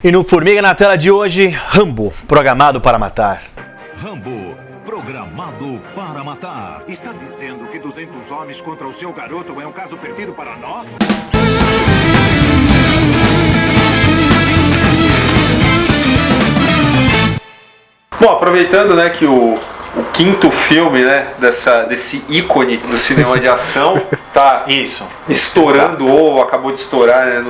E no Formiga na Tela de hoje, Rambo, programado para matar. Rambo, programado para matar. Está dizendo que 200 homens contra o seu garoto é um caso perdido para nós? Bom, aproveitando, né, que o quinto filme, né, desse ícone do cinema de ação tá estourando ou acabou de estourar, né,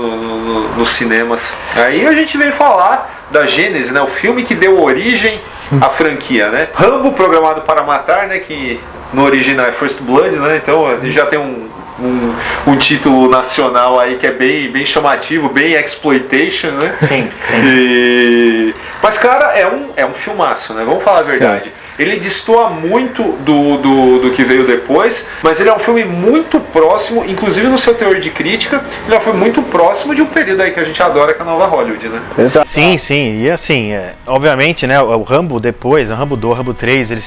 nos cinemas. Aí a gente veio falar da Gênesis, né, o filme que deu origem à franquia, né? Rambo, programado para matar, né, que no original é First Blood, né? Então ele já tem um título nacional aí que é bem chamativo, bem exploitation, né? Sim. Mas, cara, é um filmaço, né? Vamos falar a verdade. Sim. Ele destoa muito do que veio depois, mas ele é um filme muito próximo, inclusive no seu teor de crítica, ele é um filme muito próximo de um período aí que a gente adora, que é a Nova Hollywood, né? Exato. Sim, e assim, obviamente, né, o Rambo depois, o Rambo 2, o Rambo 3, ele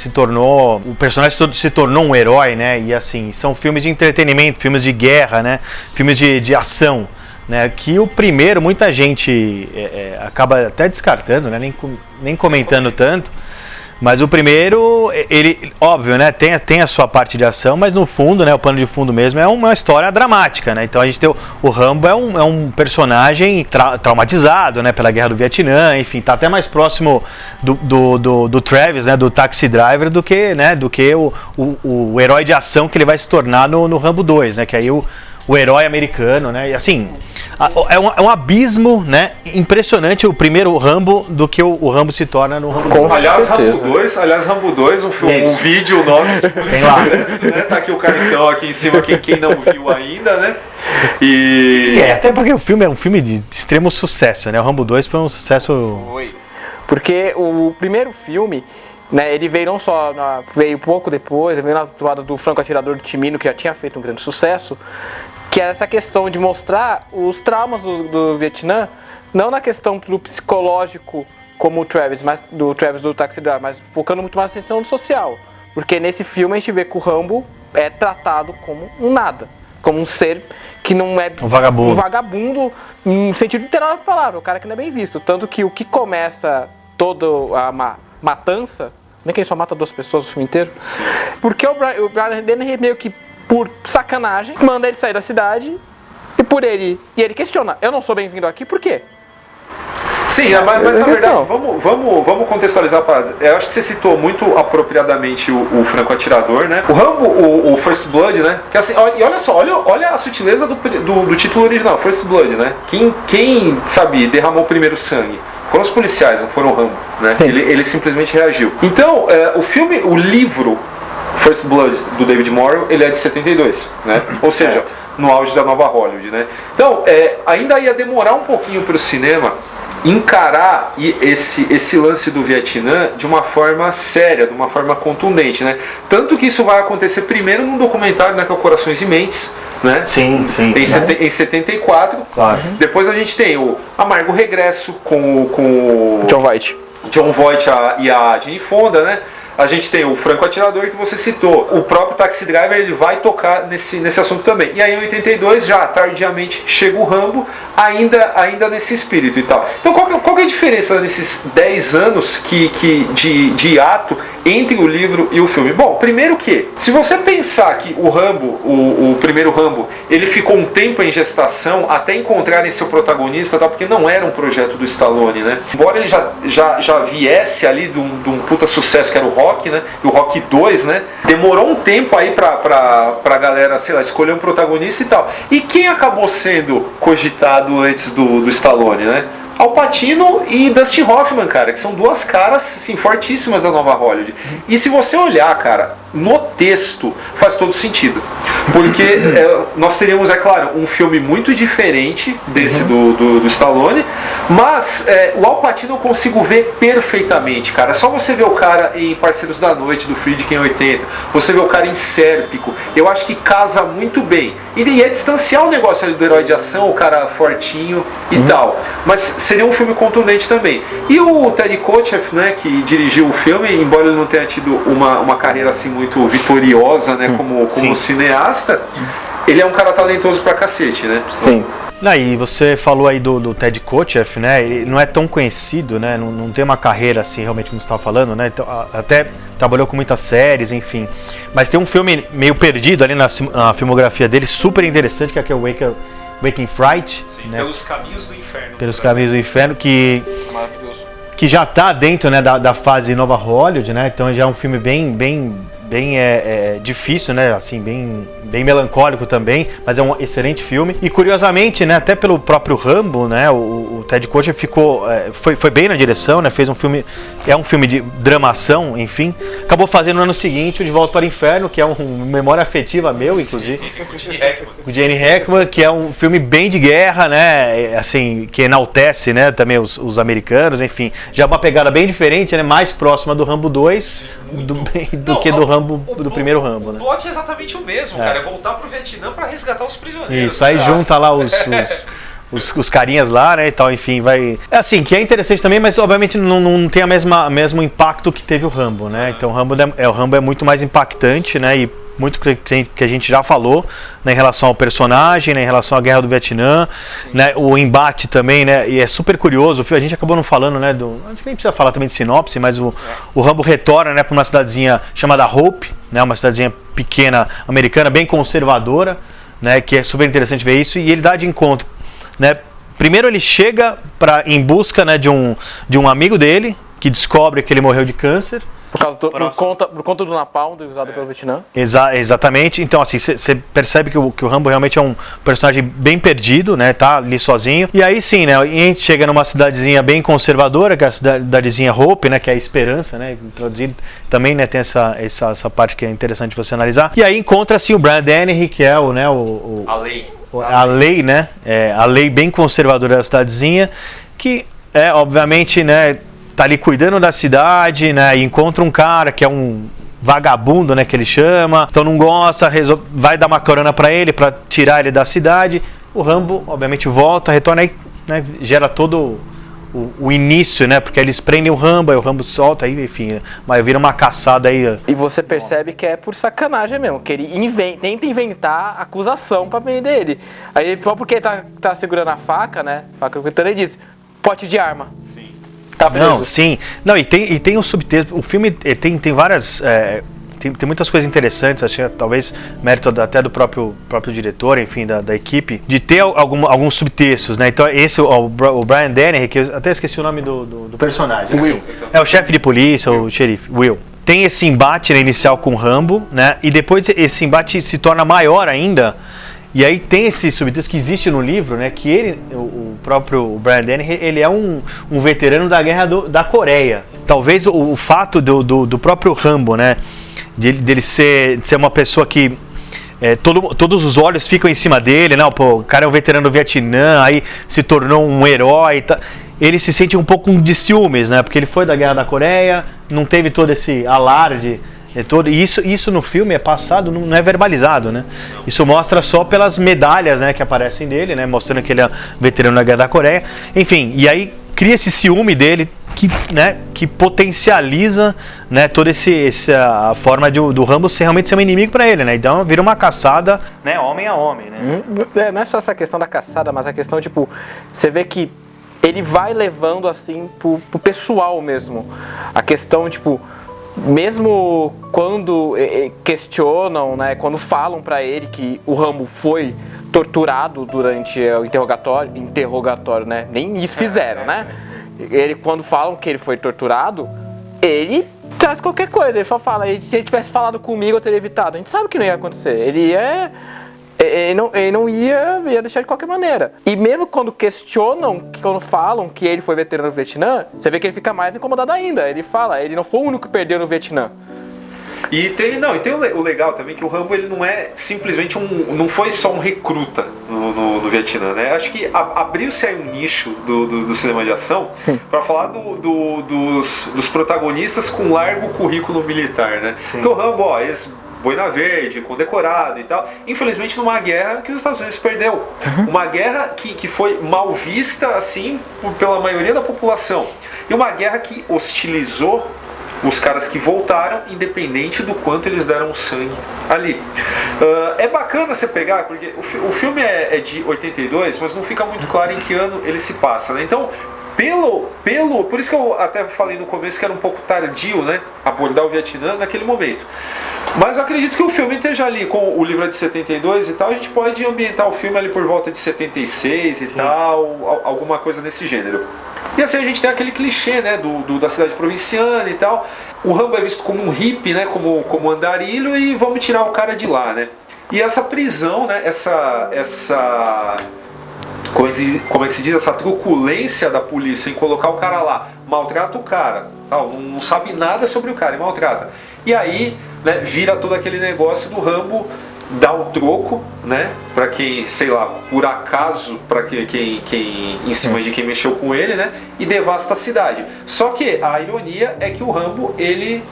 o personagem se tornou um herói, né, e assim, são filmes de entretenimento, filmes de guerra, né, filmes de ação, né, que o primeiro, muita gente acaba até descartando, né, nem comentando tanto. Mas o primeiro, ele, óbvio, né, tem a sua parte de ação, mas no fundo, né, o pano de fundo mesmo é uma história dramática, né? Então a gente tem o Rambo é um personagem traumatizado, né, pela guerra do Vietnã, enfim, tá até mais próximo do Travis, né, do Taxi Driver, do que o herói de ação que ele vai se tornar no Rambo 2, né, que aí o herói americano, né? E assim, é um abismo, né? Impressionante o primeiro Rambo do que o Rambo se torna no Rambo 2. Aliás, Rambo 2, um vídeo nosso de sucesso, né? Tá aqui o cartão aqui em cima, quem não viu ainda, né? Até porque o filme é um filme de extremo sucesso, né? O Rambo 2 foi um sucesso. Foi. Porque o primeiro filme, né, ele veio não só, veio pouco depois, veio na toada do Franco Atirador de Timino, que já tinha feito um grande sucesso, que era essa questão de mostrar os traumas do Vietnã, não na questão do psicológico como o Travis, mas do Travis do Taxi Driver, mas focando muito mais na questão social. Porque nesse filme a gente vê que o Rambo é tratado como um nada, como um ser que não é um vagabundo no sentido literal da palavra, o cara que não é bem visto. Tanto que o que começa toda a matança, não é que ele só mata 2 pessoas o filme inteiro? Sim. Porque o Brian Dennehy meio que, por sacanagem, manda ele sair da cidade e ele questiona, eu não sou bem-vindo aqui, por quê? Sim, mas na verdade, vamos contextualizar a parada. Eu acho que você citou muito apropriadamente o Franco Atirador, né? O Rambo, o First Blood, né? Que assim, e olha só, olha a sutileza do título original, First Blood, né? Quem sabe, derramou o primeiro sangue? Foram os policiais, não foram o Rambo, né? Ele simplesmente reagiu. Então, o livro First Blood, do David Morrell, ele é de 72, né? Ou seja, no auge da Nova Hollywood, né? Então, ainda ia demorar um pouquinho para o cinema encarar esse lance do Vietnã de uma forma séria, de uma forma contundente, né? Tanto que isso vai acontecer primeiro num documentário, né, que é o Corações e Mentes, né? Sim. Em 74. Claro. Depois a gente tem o Amargo Regresso com o John Voight e a Jane Fonda, né? A gente tem o Franco Atirador que você citou. O próprio Taxi Driver, ele vai tocar nesse assunto também. E aí em 82, já tardiamente, chega o Rambo, ainda nesse espírito e tal. Então qual que é a diferença nesses 10 anos de hiato entre o livro e o filme? Bom, primeiro que, se você pensar que o Rambo, o primeiro Rambo, ele ficou um tempo em gestação até encontrarem seu protagonista, tá? Porque não era um projeto do Stallone, né? Embora ele já viesse ali de um puta sucesso que era o Rock, né? E o Rock 2, né? Demorou um tempo aí pra galera, sei lá, escolher um protagonista e tal. E quem acabou sendo cogitado antes do Stallone, né? Al Pacino e Dustin Hoffman, cara, que são 2 caras, assim, fortíssimas da Nova Hollywood. E se você olhar, cara, no texto, faz todo sentido. Porque nós teríamos, é claro, um filme muito diferente desse do Stallone, mas o Al Pacino eu consigo ver perfeitamente, cara. É só você ver o cara em Parceiros da Noite, do Friedkin 80, você vê o cara em Sérpico, eu acho que casa muito bem. E é distanciar o negócio ali do herói de ação, o cara fortinho e tal. Mas seria um filme contundente também. E o Teddy Kochev, né, que dirigiu o filme, embora ele não tenha tido uma carreira assim muito vitoriosa, né, como cineasta, ele é um cara talentoso pra cacete, né? Sim. Não, e você falou aí do Ted Kotcheff, né? Ele não é tão conhecido, né? Não tem uma carreira assim, realmente, como você estava falando, né? Então, até trabalhou com muitas séries, enfim. Mas tem um filme meio perdido ali na filmografia dele, super interessante, que é o Waking Fright. Sim, né? Pelos Caminhos do Inferno. Pelos Caminhos do Inferno, Maravilhoso. que já está dentro, né, da fase Nova Hollywood, né? Então já é um filme bem difícil, né? Assim, bem melancólico também, mas é um excelente filme. E curiosamente, né, até pelo próprio Rambo, né, o Ted Kotcheff foi bem na direção, né? Fez um filme, é um filme de dramação, enfim. Acabou fazendo no ano seguinte o De Volta para o Inferno, que é uma memória afetiva meu, inclusive. O Gene Hackman, que é um filme bem de guerra, né? Assim, que enaltece, né, também os americanos, enfim. Já é uma pegada bem diferente, né? Mais próxima do Rambo 2 do que do Rambo, do primeiro Rambo, né? O plot é exatamente o mesmo, cara. É voltar pro Vietnã pra resgatar os prisioneiros. Isso, aí junta lá os carinhas lá, né, e tal, enfim, vai... É assim, que é interessante também, mas obviamente não tem mesmo impacto que teve o Rambo, né? Então o Rambo é muito mais impactante, né, e muito que a gente já falou, né, em relação ao personagem, né, em relação à Guerra do Vietnã, né, o embate também, né, e é super curioso, a gente acabou não falando, né, a gente nem precisa falar também de sinopse, mas o Rambo retorna, né, para uma cidadezinha chamada Hope, né, uma cidadezinha pequena americana, bem conservadora, né, que é super interessante ver isso, e ele dá de encontro, né, primeiro ele chega em busca, né, de um amigo dele, que descobre que ele morreu de câncer. Por conta do napalm usado pelo Vietnã. Exatamente. Então, assim, você percebe que o Rambo realmente é um personagem bem perdido, né? Tá ali sozinho. E aí sim, né? A gente chega numa cidadezinha bem conservadora, que é a cidadezinha Hope, né? Que é a esperança, né? Traduzido também, né? Tem essa parte que é interessante você analisar. E aí encontra-se o Brian Dennehy, que é a lei. A lei, né? A lei bem conservadora da cidadezinha, que é, obviamente, né? Tá ali cuidando da cidade, né? E encontra um cara que é um vagabundo, né? Que ele chama. Então não gosta, vai dar uma carona pra ele, pra tirar ele da cidade. O Rambo, obviamente, volta, retorna aí, né? Gera todo o início, né? Porque eles prendem o Rambo, aí o Rambo solta, aí, enfim, mas vira uma caçada aí. E você percebe que é por sacanagem mesmo, que ele tenta inventar acusação pra prender ele. Aí, só porque ele tá segurando a faca, né? Faca que ele disse, pote de arma. Sim. Tá preso. Não, sim. Não, e tem um subtexto. O filme tem várias. Tem muitas coisas interessantes, acho que talvez mérito até do próprio diretor, enfim, da equipe, de ter alguns subtextos, né? Então, o Brian Dennehy, que eu até esqueci o nome do personagem. Will. É o chefe de polícia, o xerife, Will. Tem esse embate, né, inicial com o Rambo, né? E depois esse embate se torna maior ainda. E aí tem esse subtexto que existe no livro, né? Que ele, o próprio Brian Dennehy, ele é um veterano da Guerra da Coreia. Talvez o fato do próprio Rambo, né? Dele ser uma pessoa que todos os olhos ficam em cima dele, não, pô, o cara é um veterano do Vietnã, aí se tornou um herói, ele se sente um pouco de ciúmes, né? Porque ele foi da Guerra da Coreia, não teve todo esse alarde. E isso no filme é passado, não é verbalizado, né? Isso mostra só pelas medalhas, né, que aparecem dele, né, mostrando que ele é veterano da Guerra da Coreia. Enfim, e aí cria esse ciúme dele que potencializa, né, toda a forma do Rambo realmente ser um inimigo para ele, né? Então vira uma caçada, né, homem a homem, né? Não é só essa questão da caçada, mas a questão, tipo, você vê que ele vai levando assim pro pessoal mesmo. A questão, tipo, mesmo quando questionam, né, quando falam pra ele que o Rambo foi torturado durante o interrogatório, né, nem isso fizeram, né, quando falam que ele foi torturado, ele traz qualquer coisa, ele só fala, se ele tivesse falado comigo eu teria evitado, a gente sabe que não ia acontecer, ele não ia deixar de qualquer maneira. E mesmo quando questionam, quando falam que ele foi veterano no Vietnã, você vê que ele fica mais incomodado ainda. Ele fala, ele não foi o único que perdeu no Vietnã. E tem o legal também que o Rambo ele não é simplesmente não foi só um recruta no Vietnã, né? Acho que abriu-se aí um nicho do cinema de ação para falar dos protagonistas com largo currículo militar, né? Porque o Rambo, Boina Verde, condecorado e tal, infelizmente numa guerra que os Estados Unidos perdeu. Uma guerra que foi mal vista assim pela maioria da população. E uma guerra que hostilizou os caras que voltaram, independente do quanto eles deram sangue ali. É bacana você pegar, porque o filme é de 82, mas não fica muito claro em que ano ele se passa, né? Então, por isso que eu até falei no começo que era um pouco tardio, né, abordar o Vietnã naquele momento. Mas eu acredito que o filme esteja ali, com o livro de 72 e tal, a gente pode ambientar o filme ali por volta de 76 e tal, alguma coisa nesse gênero. E assim a gente tem aquele clichê, né, da cidade provinciana e tal. O Rambo é visto como um hippie, né, como andarilho, e vamos tirar o cara de lá, né. E essa prisão, né, como é que se diz, essa truculência da polícia em colocar o cara lá, maltrata o cara, não sabe nada sobre o cara e maltrata. E aí, né, vira todo aquele negócio do Rambo dar o troco, né, para quem, sei lá, por acaso, para quem em cima de quem mexeu com ele, né, e devasta a cidade. Só que a ironia é que o Rambo, ele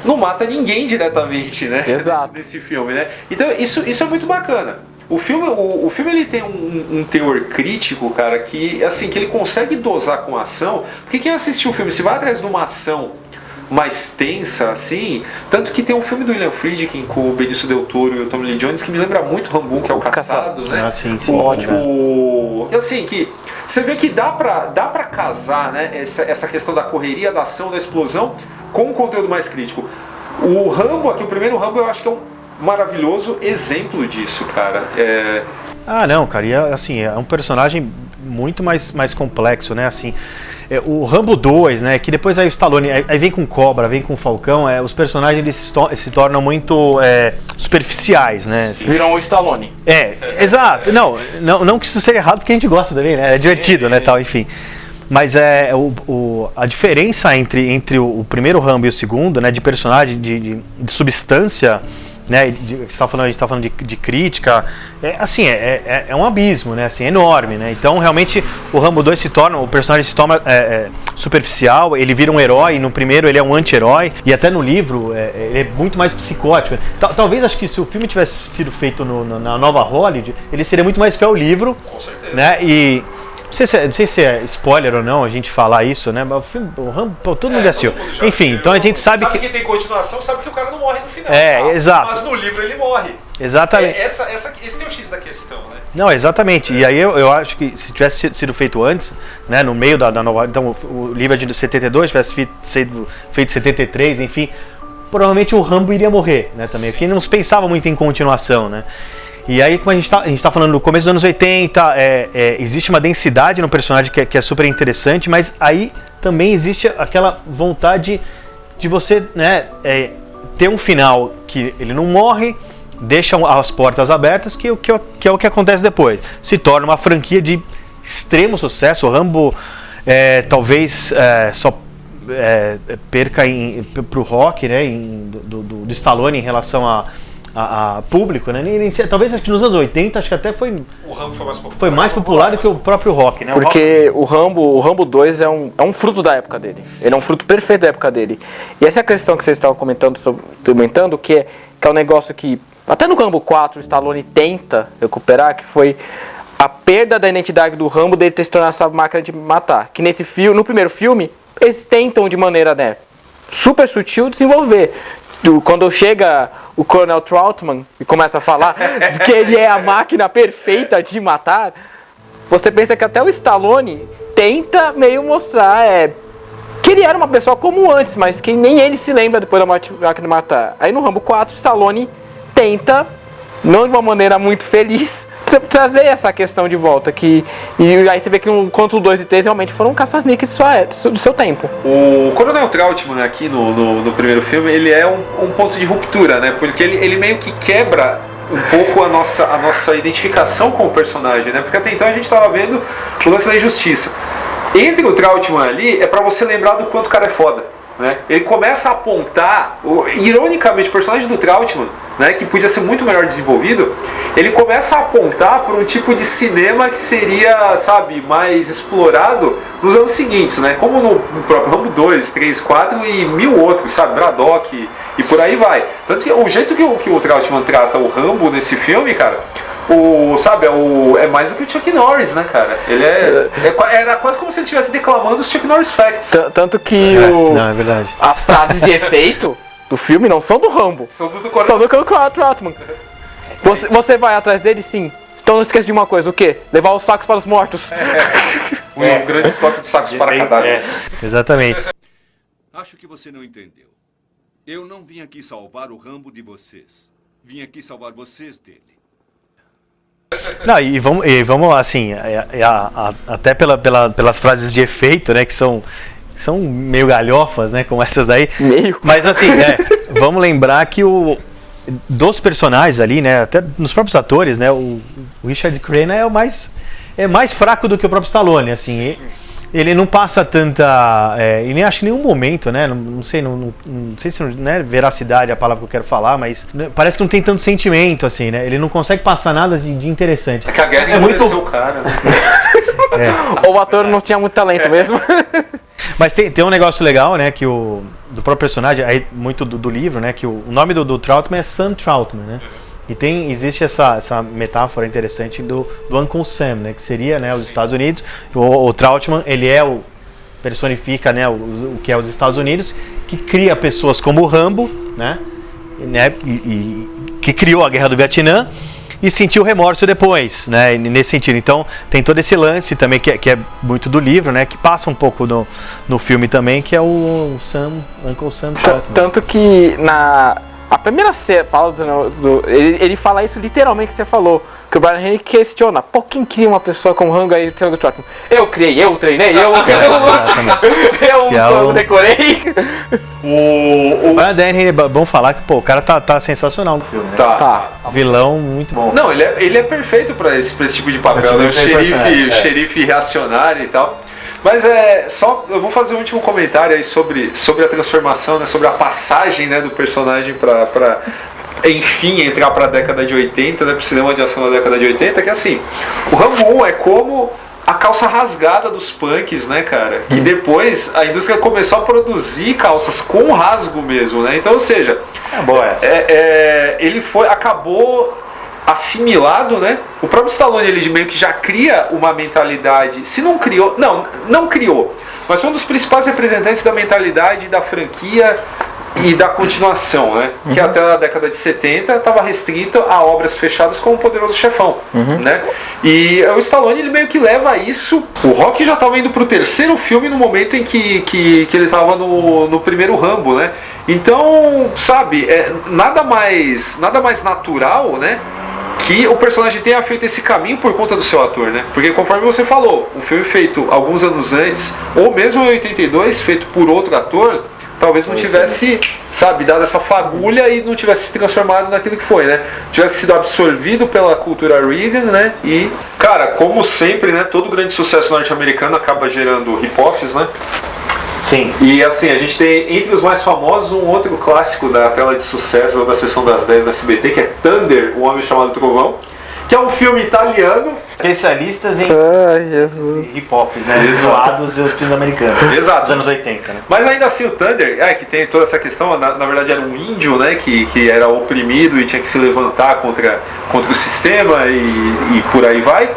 não mata ninguém diretamente, né, nesse filme, né. Então isso é muito bacana. O filme ele tem um teor crítico, cara, que assim, que ele consegue dosar com a ação, porque quem assistiu o filme, se vai atrás de uma ação mais tensa, assim, tanto que tem um filme do William Friedkin com o Benício Del Toro e o Tommy Lee Jones que me lembra muito Rambo, que é o Caçado, né? Sim, ótimo. Assim, que você vê que dá pra casar, né, essa questão da correria, da ação, da explosão com um conteúdo mais crítico. O Rambo aqui, o primeiro Rambo, eu acho que é um maravilhoso exemplo disso, cara. Não, cara, e assim, é um personagem muito mais complexo, né, assim, o Rambo 2, né, que depois aí o Stallone, aí vem com Cobra, vem com Falcão, os personagens eles se tornam muito superficiais, né. Viram o Stallone. Exato, não que isso seja errado, porque a gente gosta também, né, é divertido, né, tal, enfim. Mas a diferença entre o primeiro Rambo e o segundo, né, de personagem, de substância, né, a gente está falando de crítica, é um abismo, né, assim, enorme, né. Então realmente o Rambo 2 o personagem se torna superficial, ele vira um herói. No primeiro ele é um anti-herói, e até no livro ele é muito mais psicótico. Talvez, acho que se o filme tivesse sido feito na nova Hollywood, ele seria muito mais fiel ao livro, com certeza, né, e não sei se é spoiler ou não a gente falar isso, né? Mas o Rambo, todo mundo assistiu. Enfim, então a gente sabe que tem continuação, sabe que o cara não morre no final. Exato. Mas no livro ele morre. Exatamente. Esse que é o X da questão, né? Não, exatamente. E aí eu acho que se tivesse sido feito antes, né, no meio da nova... Então o livro é de 72, tivesse sido feito em 73, enfim, provavelmente o Rambo iria morrer, né, também. Sim. Porque não se pensava muito em continuação, né? E aí, como a gente tá falando no começo dos anos 80, existe uma densidade no personagem que é super interessante, mas aí também existe aquela vontade de você, né, ter um final que ele não morre, deixa as portas abertas, que é o que acontece depois. Se torna uma franquia de extremo sucesso. O Rambo talvez só perca pro Rock, né, do Stallone em relação a público, né? Talvez acho que nos anos 80, acho que até o Rambo foi mais popular do que o próprio Rock, né? Porque o Rambo 2 é um fruto da época dele. Ele é um fruto perfeito da época dele. E essa questão que vocês estavam comentando, que é um negócio que até no Rambo 4 o Stallone tenta recuperar, que foi a perda da identidade do Rambo, dele ter se tornado essa máquina de matar. Que no primeiro filme, eles tentam de maneira, né, super sutil desenvolver. Quando chega o Colonel Trautman e começa a falar que ele é a máquina perfeita de matar, você pensa que até o Stallone tenta meio mostrar que ele era uma pessoa como antes, mas que nem ele se lembra depois da máquina de matar. Aí no Rambo 4 o Stallone tenta, não de uma maneira muito feliz, trazer essa questão de volta. E aí você vê que enquanto o 2 e 3 realmente foram caça-níqueis do seu tempo. O Coronel Trautman aqui no primeiro filme, ele é um ponto de ruptura, né? Porque ele meio que quebra um pouco a nossa identificação com o personagem, né? Porque até então a gente estava vendo o lance da injustiça. Entre o Trautman ali, é pra você lembrar do quanto o cara é foda, né? Ele começa a apontar, ironicamente, o personagem do Trautman, né, que podia ser muito melhor desenvolvido, ele começa a apontar por um tipo de cinema que seria, sabe, mais explorado nos anos seguintes, né? Como no próprio Rambo 2, 3, 4 e mil outros, sabe? Braddock e por aí vai. Tanto que o jeito que o Trautman trata o Rambo nesse filme, cara, sabe, é mais do que o Chuck Norris, né, cara? Ele era quase como se ele estivesse declamando os Chuck Norris Facts. Tanto que não, é verdade. As frases de efeito do filme não são do Rambo. São do Trautmann. Você vai atrás dele, sim. Então não esqueça de uma coisa, o quê? Levar os sacos para os mortos. Um grande estoque de sacos para cadáveres. Exatamente. Acho que você não entendeu. Eu não vim aqui salvar o Rambo de vocês. Vim aqui salvar vocês dele. Não, e vamos lá, assim, até pelas frases de efeito, né, que são meio galhofas, né, como essas daí. Meio. Mas assim, vamos lembrar que dos personagens ali, né, até nos próprios atores, né, o Richard Crenna é mais fraco do que o próprio Stallone, assim. Ele não passa tanta, e nem acho que em nenhum momento, né, não sei se não é veracidade a palavra que eu quero falar, mas parece que não tem tanto sentimento, assim, né, ele não consegue passar nada de interessante. É que a guerra endureceu o cara, né? O ator não tinha muito talento mesmo. Mas tem um negócio legal, né, que do próprio personagem, aí, muito do livro, né, que o nome do Trautmann é Sam Trautmann, né? E existe essa metáfora interessante do Uncle Sam, né, que seria, né, os Estados Unidos. O Trautmann, ele personifica, né, o que é os Estados Unidos, que cria pessoas como o Rambo, né, e que criou a Guerra do Vietnã e sentiu remorso depois, né, nesse sentido. Então tem todo esse lance também que é muito do livro, né, que passa um pouco no filme também, que é o Uncle Sam Trautmann. Tanto que a primeira cena fala ele fala isso literalmente que você falou, que o Brian Henry questiona, quem cria uma pessoa como Rambo aí, Trautmann? Eu criei, eu treinei, eu decorei. O Brian Henry é bom falar que o cara tá sensacional no filme, né? Tá. Vilão muito bom. Não, ele é perfeito pra esse tipo de papel, né? O xerife reacionário e tal. Mas eu vou fazer um último comentário aí sobre a transformação, né, sobre a passagem, né, do personagem para enfim entrar para a década de 80, né, para o cinema de ação da década de 80, que assim, o Rambo 1 é como a calça rasgada dos punks, né, cara? Que depois a indústria começou a produzir calças com rasgo mesmo, né? Então, ou seja, boa essa. Ele acabou assimilado, né? O próprio Stallone, ele meio que já cria uma mentalidade, se não criou, não criou, mas foi um dos principais representantes da mentalidade da franquia e da continuação, né? Que até a década de 70 estava restrito a obras fechadas como o Poderoso Chefão, né? E o Stallone, ele meio que leva isso. O Rocky já estava indo pro terceiro filme no momento em que ele estava no primeiro Rambo, né? Então, sabe, nada mais natural, né, que o personagem tenha feito esse caminho por conta do seu ator, né? Porque conforme você falou, um filme feito alguns anos antes, ou mesmo em 82, feito por outro ator, talvez não tivesse, sabe, dado essa fagulha e não tivesse se transformado naquilo que foi, né? Tivesse sido absorvido pela cultura Reagan, né? E, cara, como sempre, né, todo grande sucesso norte-americano acaba gerando rip-offs, né? Sim. E assim, a gente tem entre os mais famosos um outro clássico da tela de sucesso ou da sessão das 10 da SBT, que é Thunder, O Homem Chamado Trovão, que é um filme italiano. Especialistas em hip-hops, né? Exato. Zoados dos filmes americanos. Exato. Dos anos 80, né? Mas ainda assim o Thunder, que tem toda essa questão, na verdade era um índio, né, que era oprimido e tinha que se levantar contra o sistema e por aí vai.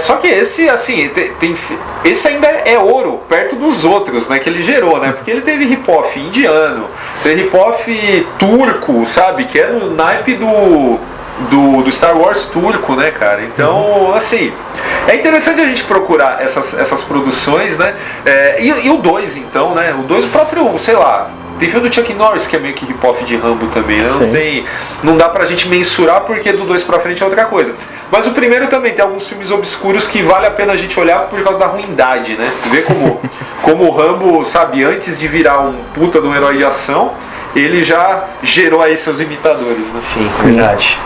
Só que esse, assim, esse ainda é ouro perto dos outros, né, que ele gerou, né, porque ele teve hip-hop indiano, teve hip-hop turco, sabe, que é no naipe do Star Wars turco, né, cara? Então, assim, é interessante a gente procurar essas produções, né? E o 2, então, né? O 2, o próprio, sei lá, tem filme do Chuck Norris que é meio que hip-hop de Rambo também, né? Não dá pra gente mensurar porque do 2 pra frente é outra coisa. Mas o primeiro também tem alguns filmes obscuros que vale a pena a gente olhar por causa da ruindade, né? Ver como o Rambo, sabe, antes de virar um puta de um herói de ação, ele já gerou aí seus imitadores, né? Sim, verdade.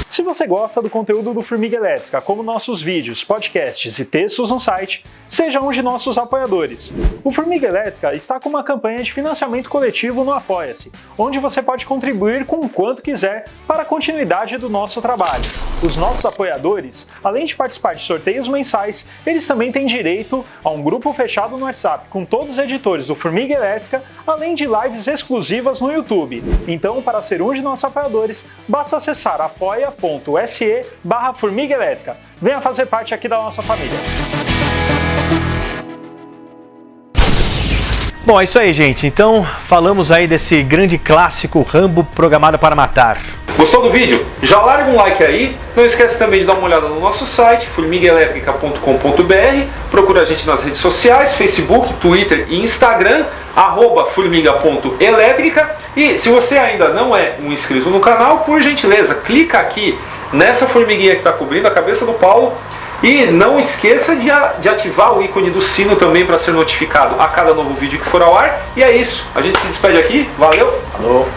Se você gosta do conteúdo do Formiga Elétrica, como nossos vídeos, podcasts e textos no site, seja um de nossos apoiadores. O Formiga Elétrica está com uma campanha de financiamento coletivo no Apoia-se, onde você pode contribuir com o quanto quiser para a continuidade do nosso trabalho. Os nossos apoiadores, além de participar de sorteios mensais, eles também têm direito a um grupo fechado no WhatsApp com todos os editores do Formiga Elétrica, além de lives exclusivas no YouTube. Então, para ser um de nossos apoiadores, basta acessar apoia.se/Formiga Elétrica. Venha fazer parte aqui da nossa família. Bom, é isso aí, gente. Então, falamos aí desse grande clássico Rambo Programado para Matar. Gostou do vídeo? Já larga um like aí. Não esquece também de dar uma olhada no nosso site, formigaelétrica.com.br. Procura a gente nas redes sociais, Facebook, Twitter e Instagram, @formiga.elétrica. E se você ainda não é um inscrito no canal, por gentileza, clica aqui nessa formiguinha que está cobrindo a cabeça do Paulo. E não esqueça de ativar o ícone do sino também para ser notificado a cada novo vídeo que for ao ar. E é isso. A gente se despede aqui. Valeu! Falou!